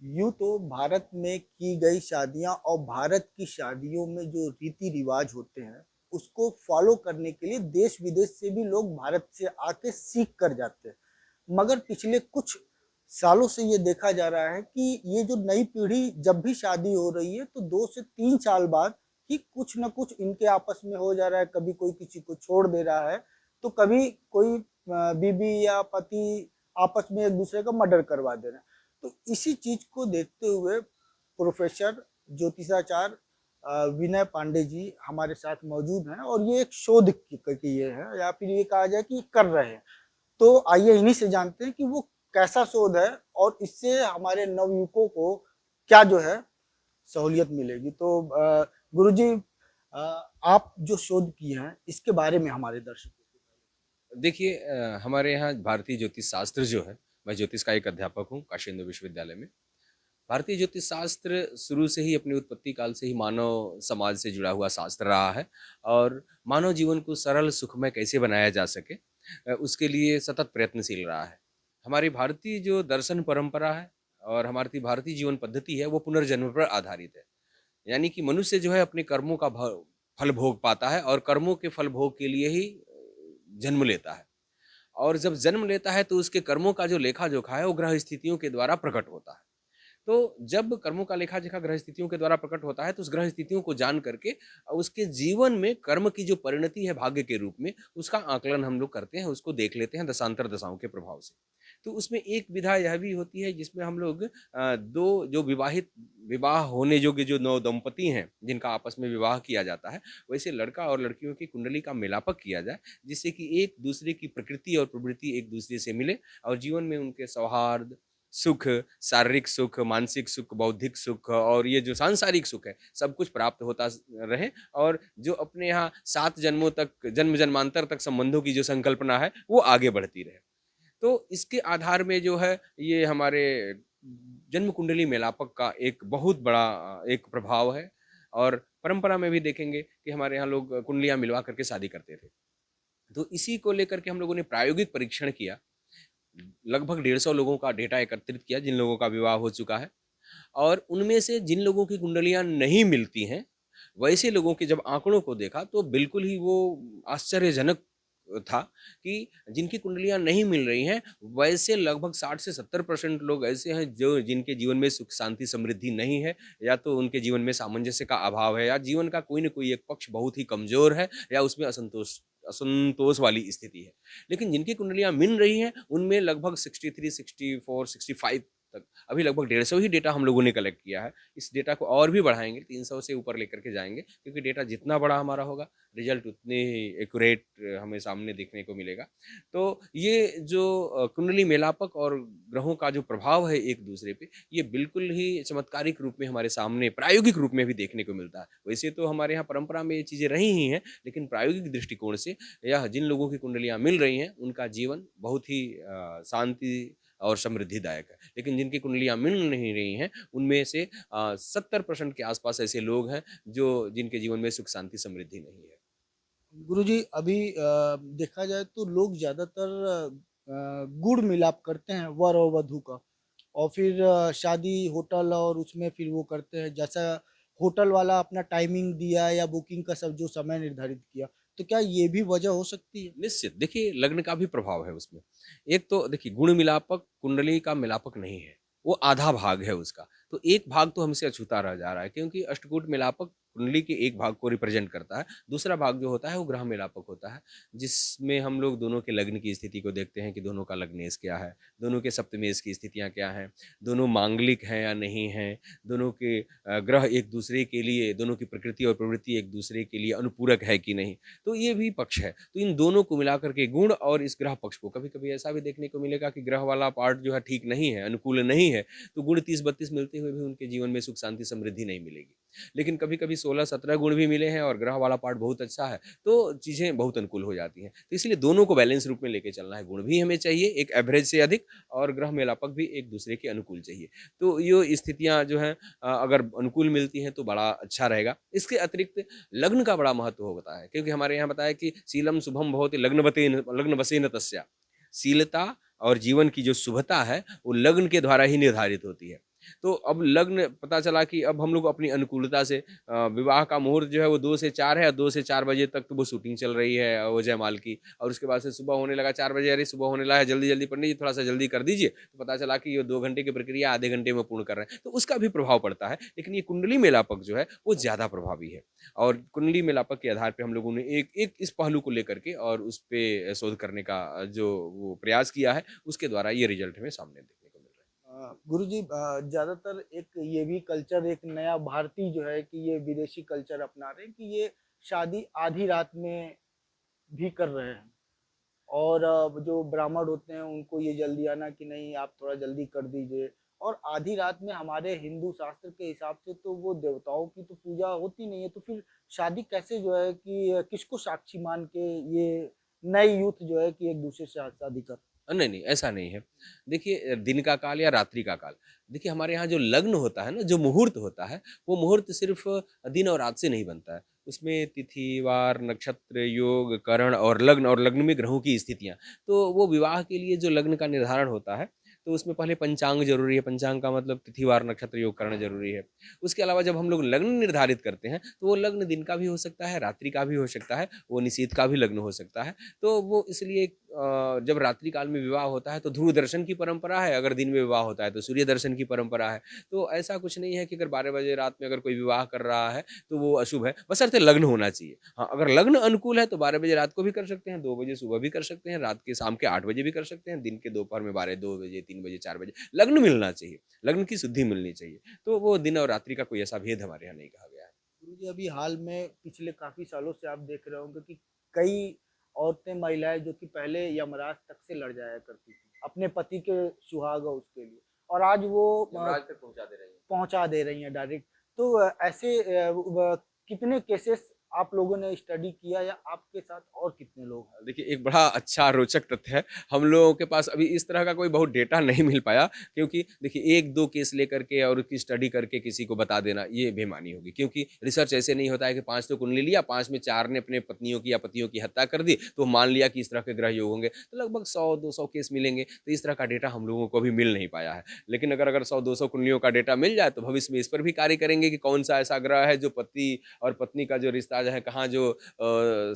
यूँ तो भारत में की गई शादियाँ और भारत की शादियों में जो रीति-रिवाज होते हैं, उसको फ़ॉलो करने के लिए देश-विदेश से भी लोग भारत से आके सीख कर जाते हैं। मगर पिछले कुछ सालों से ये देखा जा रहा है कि ये जो नई पीढ़ी जब भी शादी हो रही है, तो 2 से 3 साल बाद ही कुछ न कुछ इनके आपस में हो जा रहा है। कभी कोई किसी को छोड़ दे रहा है, तो कभी कोई बीवी या पति आपस में एक-दूसरे का मर्डर करवा दे रहे हैं। तो इसी चीज को देखते हुए प्रोफेसर ज्योतिषाचार्य विनय पांडे जी हमारे साथ मौजूद हैं और ये एक शोध किए हैं या फिर ये कहा जाए कि कर रहे हैं। तो आइए इन्हीं से जानते हैं कि वो कैसा शोध है और इससे हमारे नवयुवकों को क्या जो है सहूलियत मिलेगी। तो गुरुजी, आप जो शोध किए हैं इसके बारे में हमारे दर्शकों को। देखिए हमारे यहाँ भारतीय ज्योतिष शास्त्र जो है, मैं ज्योतिष का एक अध्यापक हूँ काशी हिंदू विश्वविद्यालय में। भारतीय ज्योतिष शास्त्र शुरू से ही अपनी उत्पत्ति काल से ही मानव समाज से जुड़ा हुआ शास्त्र रहा है और मानव जीवन को सरल सुखमय कैसे बनाया जा सके उसके लिए सतत प्रयत्नशील रहा है। हमारी भारतीय जो दर्शन परंपरा है और हमारी भारतीय जीवन पद्धति है वो पुनर्जन्म पर आधारित है। यानी कि मनुष्य जो है अपने कर्मों का फल भोग पाता है और कर्मों के फल भोग के लिए ही जन्म लेता है। और जब जन्म लेता है तो उसके कर्मों का जो लेखा जोखा है वो ग्रह स्थितियों के द्वारा प्रकट होता है। तो जब कर्मों का लेखा जोखा ग्रह स्थितियों के द्वारा प्रकट होता है तो उस ग्रह स्थितियों को जान करके उसके जीवन में कर्म की जो परिणति है भाग्य के रूप में उसका आकलन हम लोग करते हैं, उसको देख लेते हैं दशांतर दशाओं के प्रभाव से। तो उसमें एक विधा यह भी होती है जिसमें हम लोग दो जो विवाह होने योग्य जो नौ दंपति हैं जिनका आपस में विवाह किया जाता है, वैसे लड़का और लड़कियों की कुंडली का मिलापक किया जाए जिससे कि एक दूसरे की प्रकृति और प्रवृत्ति एक दूसरे से मिले और जीवन में उनके सौहार्द, सुख, शारीरिक सुख, मानसिक सुख, बौद्धिक सुख और ये जो सांसारिक सुख है, सब कुछ प्राप्त होता रहे और जो अपने यहाँ 7 जन्मों तक जन्म-जन्मांतर तक संबंधों की जो संकल्पना है, वो आगे बढ़ती रहे। तो इसके आधार में जो है ये हमारे जन्म कुंडली मेलापक का एक बहुत बड़ा एक प्रभाव है और परंपरा में भी देखेंगे कि हमारे यहाँ लोग कुंडलियाँ मिलवा करके शादी करते थे। तो इसी को लेकर के हम लोगों ने प्रायोगिक परीक्षण किया। लगभग 150 लोगों का डेटा एकत्रित किया जिन लोगों का विवाह हो चुका है और उनमें से जिन लोगों की कुंडलियाँ नहीं मिलती हैं, वैसे लोगों के जब आंकड़ों को देखा तो बिल्कुल ही वो आश्चर्यजनक था कि जिनकी कुंडलियाँ नहीं मिल रही हैं, वैसे लगभग 60 से 70% लोग ऐसे हैं जो जिनके जीवन में सुख शांति समृद्धि नहीं है या तो उनके जीवन में सामंजस्य का अभाव है या जीवन का कोई न कोई एक पक्ष बहुत ही कमज़ोर है या उसमें असंतोष असंतोष वाली स्थिति है। लेकिन जिनकी कुंडलियाँ मिल रही हैं, उनमें लगभग 63, 64, 65 तक अभी लगभग 150 ही डेटा हम लोगों ने कलेक्ट किया है। इस डेटा को और भी बढ़ाएँगे, 300 से ऊपर लेकर के जाएँगे क्योंकि डेटा जितना बड़ा हमारा होगा, रिज़ल्ट उतने ही एक्यूरेट हमें सामने देखने को मिलेगा। तो ये जो कुंडली मेलापक और ग्रहों का जो प्रभाव है एक-दूसरे पे, ये बिल्कुल ही चमत्कारिक रूप में हमारे सामने प्रायोगिक रूप में भी देखने को मिलता है। वैसे तो हमारे यहाँ परंपरा में ये चीज़ें रही ही हैं, लेकिन प्रायोगिक दृष्टिकोण से या जिन लोगों की कुंडलियाँ मिल रही हैं, उनका जीवन बहुत ही शांति और समृद्धिदायक है। लेकिन जिनकी कुंडलियाँ मिल नहीं रही हैं, उनमें से 70% के आस-पास ऐसे लोग हैं, जो जिनके जीवन में सुख शांति समृद्धि नहीं है। गुरुजी, अभी देखा जाए तो लोग ज़्यादातर गुड़ मिलाप करते हैं वर और वधू का और फिर शादी होटल और उसमें फिर वो करते हैं जैसा होटल वाला अपना टाइमिंग दिया या बुकिंग का सब जो समय निर्धारित किया, तो क्या ये भी वजह हो सकती है? निश्चित, देखिए लग्न का भी प्रभाव है उसमें। एक तो देखिए गुण मिलापक कुंडली का मिलापक नहीं है, वो आधा भाग है उसका। तो एक भाग तो हमसे अछूता रह जा रहा है क्योंकि अष्टकूट मिलापक कुंडली के एक भाग को रिप्रेज़ेंट करता है, दूसरा भाग जो होता है वो ग्रह मिलापक होता है, जिसमें हम लोग दोनों के लग्न की स्थिति को देखते हैं कि दोनों का लग्नेश क्या है, दोनों के सप्तमेश की स्थितियाँ क्या हैं, दोनों मांगलिक हैं या नहीं हैं, दोनों के ग्रह एक-दूसरे के लिए दोनों की प्रकृति और प्रवृत्ति एक-दूसरे के लिए अनुपूरक है कि नहीं। तो ये भी पक्ष है। तो इन दोनों को मिलाकर के गुण और इस ग्रह पक्ष को कभी-कभी ऐसा भी देखने को मिलेगा कि ग्रह वाला पार्ट जो है ठीक नहीं है, अनुकूल नहीं है, तो गुण 30-32 मिलते हुए भी उनके जीवन में सुख शांति समृद्धि नहीं मिलेगी। लेकिन कभी-कभी 16-17 गुण भी मिले हैं और ग्रह वाला पार्ट बहुत अच्छा है, तो चीज़ें बहुत अनुकूल हो जाती हैं। तो इसलिए दोनों को बैलेंस रूप में लेके चलना है, गुण भी हमें चाहिए एक एवरेज से अधिक और ग्रह मेलापक भी एक-दूसरे के अनुकूल चाहिए। तो ये स्थितियाँ जो हैं अगर अनुकूल मिलती हैं तो बड़ा अच्छा रहेगा। इसके अतिरिक्त लग्न का बड़ा महत्व होता है क्योंकि हमारे यहाँ बताया कि शीलम शुभम भवति लग्नवशेन तस्या। शीलता और जीवन की जो शुभता है वो लग्न के द्वारा ही निर्धारित होती है। तो अब लग्न पता चला कि अब हम लोग अपनी अनुकूलता से विवाह का मुहूर्त जो है वो 2 से 4 है और 2 से 4 बजे तक तो वो शूटिंग चल रही है वो जयमाल की, और उसके बाद से सुबह होने लगा 4 बजे, अरे सुबह होने लगा है, जल्दी-जल्दी पंडित जी थोड़ा-सा जल्दी कर दीजिए। तो पता चला कि ये 2 घंटे की प्रक्रिया आधे घंटे में पूर्ण कर रहे हैं, तो उसका भी प्रभाव पड़ता है। लेकिन ये कुंडली मेलापक जो है वो ज़्यादा प्रभावी है, और कुंडली मेलापक के आधार पे हम लोगों ने एक एक इस पहलू को लेकर के और उस पे शोध करने का जो वो प्रयास किया है, उसके द्वारा ये रिज़ल्ट हमें सामने देखने को मिल रहा है। गुरुजी, ज्यादातर एक ये भी कल्चर, एक नया भारतीय जो है कि ये विदेशी कल्चर अपना रहे हैं कि ये शादी आधी रात में भी कर रहे हैं। और जो ब्राह्मण होते हैं उनको ये जल्दी आना कि नहीं आप थोड़ा जल्दी कर दीजिए। और आधी रात में हमारे हिंदू शास्त्र के हिसाब से तो वो देवताओं की तो पूजा होती नहीं है, तो फिर शादी कैसे जो है कि किसको साक्षी मान के ये नए यूथ जो है कि एक दूसरे से शादी कर। नहीं, नहीं, ऐसा नहीं है। देखिए दिन का काल या रात्रि का काल, देखिए हमारे यहाँ जो लग्न होता है ना, जो मुहूर्त होता है, वो मुहूर्त सिर्फ़ दिन और रात से नहीं बनता है। उसमें तिथि, वार, नक्षत्र, योग, करण और लग्न में ग्रहों की स्थितियाँ। तो वो विवाह के लिए जो लग्न का निर्धारण होता है, तो उसमें पहले पंचांग ज़रूरी है। पंचांग का मतलब तिथि, वार, नक्षत्र, योग, करण ज़रूरी है। उसके अलावा जब हम लोग लग्न निर्धारित करते हैं, तो वो लग्न दिन का भी हो सकता है, रात्रि का भी हो सकता है, वो निशीथ का भी लग्न हो सकता है। तो वो इसलिए जब रात्रि काल में विवाह होता है तो ध्रुव दर्शन की परंपरा है, अगर दिन में विवाह होता है तो सूर्य दर्शन की परंपरा है। तो ऐसा कुछ नहीं है कि अगर 12 बजे रात में अगर कोई विवाह कर रहा है तो वो अशुभ है, बशर्ते लग्न होना चाहिए। हाँ, अगर लग्न अनुकूल है तो 12 बजे रात को भी कर सकते हैं, 2 बजे सुबह भी कर सकते हैं, रात के शाम के 8 बजे भी कर सकते हैं, दिन के दोपहर में 12, 2 बजे, 3 बजे, 4 बजे, लग्न मिलना चाहिए, लग्न की शुद्धि मिलनी चाहिए। तो वो दिन और रात्रि का कोई ऐसा भेद हमारे यहाँ नहीं कहा गया है। गुरुजी, अभी हाल में पिछले काफी सालों से आप देख रहे होंगे कि कई औरतें, महिलाएं जो कि पहले यमराज तक से लड़ जाया करती थी अपने पति के सुहाग और उसके लिए, और आज वो यमराज तक पहुँचा दे रही है। पहुंचा दे रही हैं डायरेक्ट। तो ऐसे कितने केसेस आप लोगों ने स्टडी किया, या आपके साथ और कितने लोग हैं? देखिए, एक बड़ा अच्छा रोचक तथ्य है। हम लोगों के पास अभी इस तरह का कोई बहुत डेटा नहीं मिल पाया, क्योंकि देखिए 1-2 केस लेकर के और उसकी स्टडी करके किसी को बता देना ये बेईमानी होगी, क्योंकि रिसर्च ऐसे नहीं होता है कि 5 तो कुंडली लिया, 5 में 4 ने अपने पत्नियों की या पतियों की हत्या कर दी, तो मान लिया कि इस तरह के ग्रह योग होंगे। तो लगभग 100-200 केस मिलेंगे, तो इस तरह का डेटा हम लोगों को अभी मिल नहीं पाया है। लेकिन अगर 100-200 कुंडलियों का डेटा मिल जाए, तो भविष्य में इस पर भी कार्य करेंगे कि कौन-सा ऐसा ग्रह है जो पति और पत्नी का जो रिश्ता जो है, कहाँ जो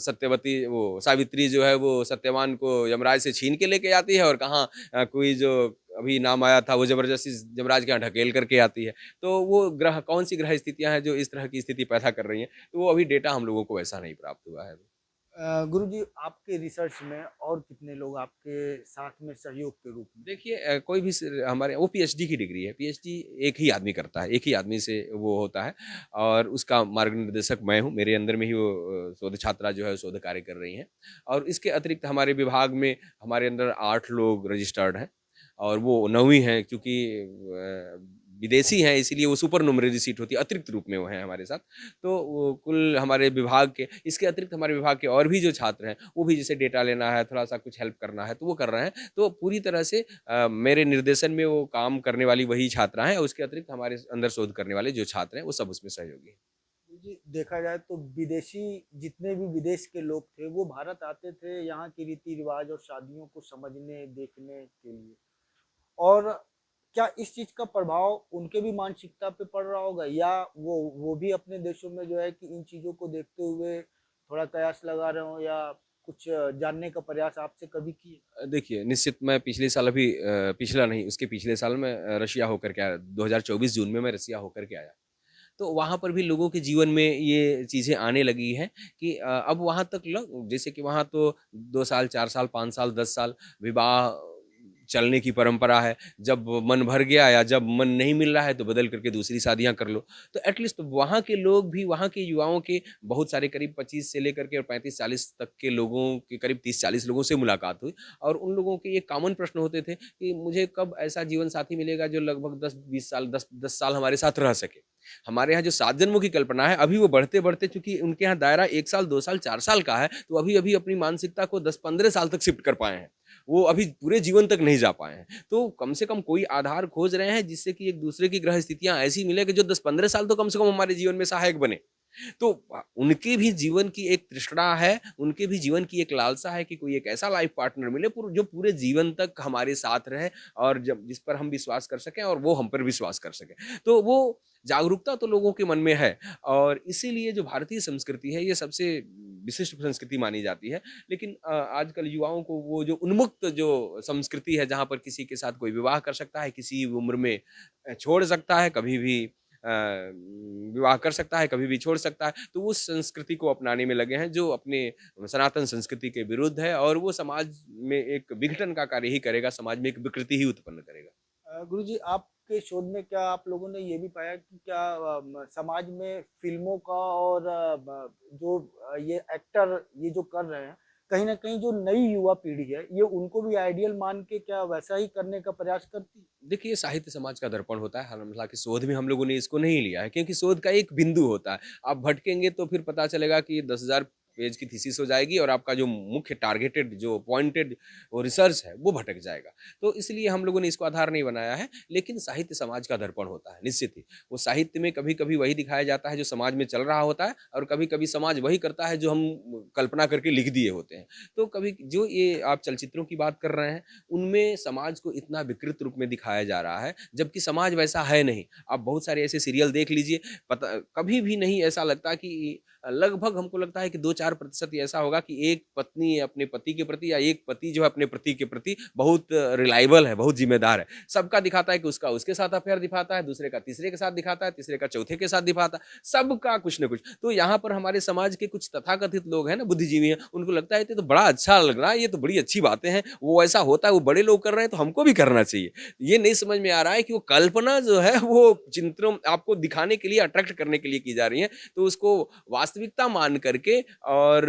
सत्यवती वो सावित्री जो है वो सत्यवान को यमराज से छीन के लेके आती है, और कहाँ कोई जो अभी नाम आया था वो ज़बरदस्ती यमराज के यहाँ ढकेल करके आती है। तो वो ग्रह कौन-सी ग्रह स्थितियाँ हैं जो इस तरह की स्थिति पैदा कर रही हैं, तो वो अभी डेटा हम लोगों को वैसा नहीं प्राप्त हुआ है। गुरुजी, आपके रिसर्च में और कितने लोग आपके साथ में सहयोग के रूप में? देखिए कोई भी हमारे वो पीएचडी की डिग्री है। पीएचडी एक ही आदमी करता है, एक ही आदमी से वो होता है, और उसका मार्ग निर्देशक मैं हूँ। मेरे अंदर में ही वो शोध छात्रा जो है शोध कार्य कर रही हैं, और इसके अतिरिक्त हमारे विभाग में हमारे अंदर 8 लोग रजिस्टर्ड हैं, और वो 9वीं हैं, क्योंकि विदेशी हैं इसीलिए वो सुपर नुमरेरी सीट होती है, अतिरिक्त रूप में वो हैं हमारे साथ। तो वो कुल हमारे विभाग के इसके अतिरिक्त हमारे विभाग के और भी जो छात्र हैं, वो भी जैसे डेटा लेना है, थोड़ा-सा कुछ हेल्प करना है, तो वो कर रहे हैं। तो पूरी तरह से मेरे निर्देशन में वो काम करने वाली वही छात्रा हैं, और उसके अतिरिक्त हमारे अंदर शोध करने वाले जो छात्र हैं, वो सब उसमें सहयोगी हैं। जी, देखा जाए तो विदेशी, जितने भी विदेश के लोग थे वो भारत आते थे यहाँ की रीति रिवाज और शादियों को समझने देखने के लिए। और क्या इस चीज का प्रभाव उनके भी मानसिकता पे पड़ रहा होगा, या वो भी अपने देशों में जो है कि इन चीजों को देखते हुए थोड़ा कयास लगा रहे हो, या कुछ जानने का प्रयास आपसे कभी किए? देखिए, निश्चित मैं पिछले साल अभी पिछला नहीं, उसके पिछले साल मैं रशिया होकर के आया। 2024 जून में मैं रसिया होकर के आया। तो वहाँ पर भी लोगों के जीवन में ये चीज़ें आने लगी हैं कि अब वहाँ तक जैसे कि वहाँ तो 2 साल, 4 साल, 5 साल, 10 साल विवाह चलने की परंपरा है। जब मन भर गया या जब मन नहीं मिल रहा है तो बदल करके दूसरी शादियाँ कर लो। तो एटलीस्ट वहाँ के लोग भी, वहाँ के युवाओं के बहुत सारे करीब 25 से लेकर के और 35-40 तक के लोगों के करीब 30-40 लोगों से मुलाकात हुई, और उन लोगों के ये कॉमन प्रश्न होते थे कि मुझे कब ऐसा जीवन साथी मिलेगा जो लगभग 10-20 साल 10 साल हमारे साथ रह सके। हमारे यहाँ जो 7 जन्मों की कल्पना है, अभी वो बढ़ते-बढ़ते चूँकि उनके यहाँ दायरा 1 साल, 2 साल, 4 साल का है, तो अभी-अभी अपनी मानसिकता को 10-15 साल तक शिफ्ट कर पाए हैं। वो अभी पूरे जीवन तक नहीं जा पाए हैं। तो कम से कम कोई आधार खोज रहे हैं जिससे कि एक दूसरे की ग्रह स्थितियाँ ऐसी मिले कि जो 10-15 साल तो कम से कम हमारे जीवन में सहायक बने। तो उनके भी जीवन की एक तृष्णा है, उनके भी जीवन की एक लालसा है कि कोई एक ऐसा लाइफ पार्टनर मिले जो पूरे जीवन तक हमारे साथ रहे और जब जिस पर हम विश्वास कर सकें और वो हम पर विश्वास कर सके। तो वो जागरूकता तो लोगों के मन में है और इसीलिए जो भारतीय संस्कृति है ये सबसे विशिष्ट संस्कृति मानी जाती है। लेकिन आजकल युवाओं को वो जो उन्मुक्त जो संस्कृति है जहाँ पर किसी के साथ कोई विवाह कर सकता है, किसी उम्र में छोड़ सकता है, कभी भी विवाह कर सकता है, कभी भी छोड़ सकता है, तो उस संस्कृति को अपनाने में लगे हैं जो अपने सनातन संस्कृति के विरुद्ध है और वो समाज में एक विघटन का कार्य ही करेगा, समाज में एक विकृति ही उत्पन्न करेगा। गुरुजी, आपके शोध में क्या आप लोगों ने ये भी पाया कि क्या समाज में फिल्मों का और जो ये एक्टर ये जो कर रहे हैं, कहीं ना कहीं जो नई युवा पीढ़ी है ये उनको भी आइडियल मान के क्या वैसा ही करने का प्रयास करती है? देखिए, साहित्य समाज का दर्पण होता है, हालाँकि शोध में हम लोगों ने इसको नहीं लिया है क्योंकि शोध का एक बिंदु होता है। आप भटकेंगे तो फिर पता चलेगा कि 10,000 पेज की थीसिस हो जाएगी और आपका जो मुख्य टारगेटेड जो पॉइंटेड वो रिसर्च है, वो भटक जाएगा। तो इसलिए हम लोगों ने इसको आधार नहीं बनाया है, लेकिन साहित्य समाज का दर्पण होता है, निश्चित ही। वो साहित्य में कभी-कभी वही दिखाया जाता है जो समाज में चल रहा होता है और कभी-कभी समाज वही करता है जो हम कल्पना करके लिख दिए होते हैं। तो कभी जो ये आप चलचित्रों की बात कर रहे हैं, उनमें समाज को इतना विकृत रूप में दिखाया जा रहा है, जबकि समाज वैसा है नहीं। आप बहुत सारे ऐसे सीरियल देख लीजिए, पता कभी भी नहीं ऐसा लगता कि लगभग हमको लगता है कि 2-4% ऐसा होगा कि एक पत्नी अपने पति के प्रति या एक पति जो है अपने पति के प्रति बहुत रिलायबल है, बहुत ज़िम्मेदार है। सबका दिखाता है कि उसका उसके साथ अफ़ेयर दिखाता है, दूसरे का तीसरे के साथ दिखाता है, तीसरे का चौथे के साथ दिखाता है, सबका कुछ न कुछ। तो यहाँ पर हमारे समाज के कुछ तथाकथित लोग हैं ना, बुद्धिजीवी हैं, उनको लगता है ये तो बड़ा अच्छा लग रहा है, ये तो बड़ी अच्छी बातें हैं, वो ऐसा होता है, वो बड़े लोग कर रहे हैं तो हमको भी करना चाहिए। ये नहीं समझ में आ रहा है कि वो कल्पना जो है वो चित्रों आपको दिखाने के लिए, अट्रैक्ट करने के लिए की जा रही है, तो उसको वास्तविकता मान करके और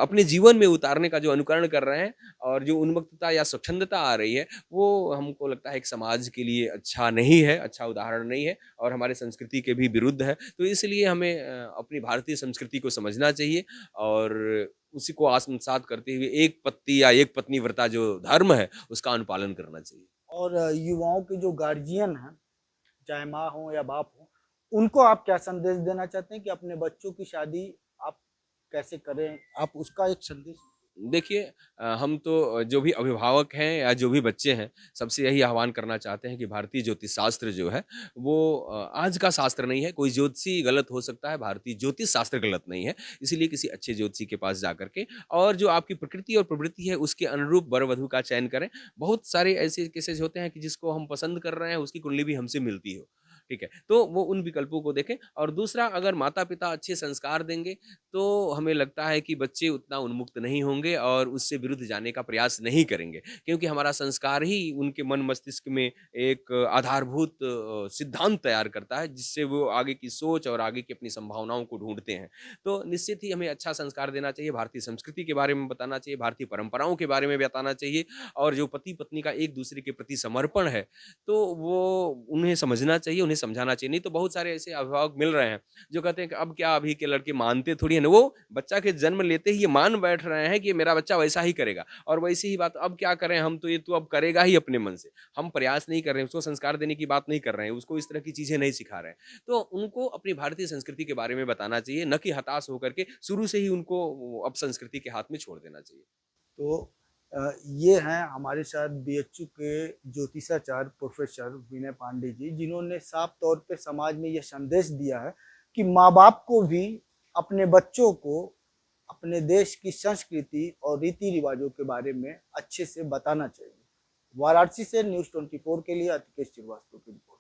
अपने जीवन में उतारने का जो अनुकरण कर रहे हैं और जो उन्मुक्तता या स्वच्छंदता आ रही है, वो हमको लगता है एक समाज के लिए अच्छा नहीं है, अच्छा उदाहरण नहीं है और हमारे संस्कृति के भी विरुद्ध है। तो इसलिए हमें अपनी भारतीय संस्कृति को समझना चाहिए और उसी को आत्मसात करते हुए एक पत्ती या एक पत्नी व्रता जो धर्म है, उसका अनुपालन करना चाहिए। और युवाओं के जो गार्जियन हैं, चाहे माँ हो या बाप हो, उनको आप क्या संदेश देना चाहते हैं कि अपने बच्चों की शादी आप कैसे करें? आप उसका एक संदेश। देखिए हम तो जो भी अभिभावक हैं या जो भी बच्चे हैं, सबसे यही आह्वान करना चाहते हैं कि भारतीय ज्योतिष शास्त्र जो है, वो आज का शास्त्र नहीं है, कोई ज्योतिषी गलत हो सकता है, भारतीय ज्योतिष शास्त्र गलत नहीं है। इसीलिए किसी अच्छे ज्योतिषी के पास जाकर के और जो आपकी प्रकृति और प्रवृत्ति है, उसके अनुरूप वर-वधू का चयन करें। बहुत सारे ऐसे केसेज़ होते हैं कि जिसको हम पसंद कर रहे हैं, उसकी कुंडली भी हमसे मिलती हो। ठीक है? तो वो उन विकल्पों को देखें और दूसरा अगर माता-पिता अच्छे संस्कार देंगे, तो हमें लगता है कि बच्चे उतना उन्मुक्त नहीं होंगे और उससे विरुद्ध जाने का प्रयास नहीं करेंगे। क्योंकि हमारा संस्कार ही उनके मन मस्तिष्क में एक आधारभूत सिद्धांत तैयार करता है, जिससे वो आगे की सोच और आगे की अपनी संभावनाओं को ढूँढते हैं। तो निश्चित ही हमें अच्छा संस्कार देना चाहिए, भारतीय संस्कृति के बारे में बताना चाहिए, भारतीय परंपराओं के बारे में बताना चाहिए और जो पति-पत्नी का एक-दूसरे के प्रति समर्पण है, तो वो उन्हें समझना चाहिए, उन्हें समझाना चाहिए। नहीं तो बहुत सारे ऐसे अभिभावक मिल रहे हैं, जो कहते हैं कि अब क्या अभी के लड़के मानते थोड़ी है ना, वो बच्चा के जन्म लेते ही ये मान बैठ रहे हैं कि मेरा बच्चा वैसा ही करेगा और वैसी ही बात अब क्या करें हम, तो ये तो अब करेगा ही अपने मन से। हम प्रयास नहीं कर रहे हैं, उसको संस्कार देने की बात नहीं कर रहे हैं, उसको इस तरह की चीज़ें नहीं सिखा रहे हैं। तो उनको अपनी भारतीय संस्कृति के बारे में बताना चाहिए, न कि हताश होकर के शुरू से ही उनको अपसंस्कृति के हाथ में छोड़ देना चाहिए। तो ये हैं हमारे साथ बीएचयू के ज्योतिषाचार्य प्रोफेसर विनय पांडे जी, जिन्होंने साफ तौर पे समाज में ये संदेश दिया है कि माँ बाप को भी अपने बच्चों को अपने देश की संस्कृति और रीति रिवाजों के बारे में अच्छे से बताना चाहिए। वाराणसी से न्यूज़ 24 के लिए अतिकेश श्रीवास्तव की रिपोर्ट।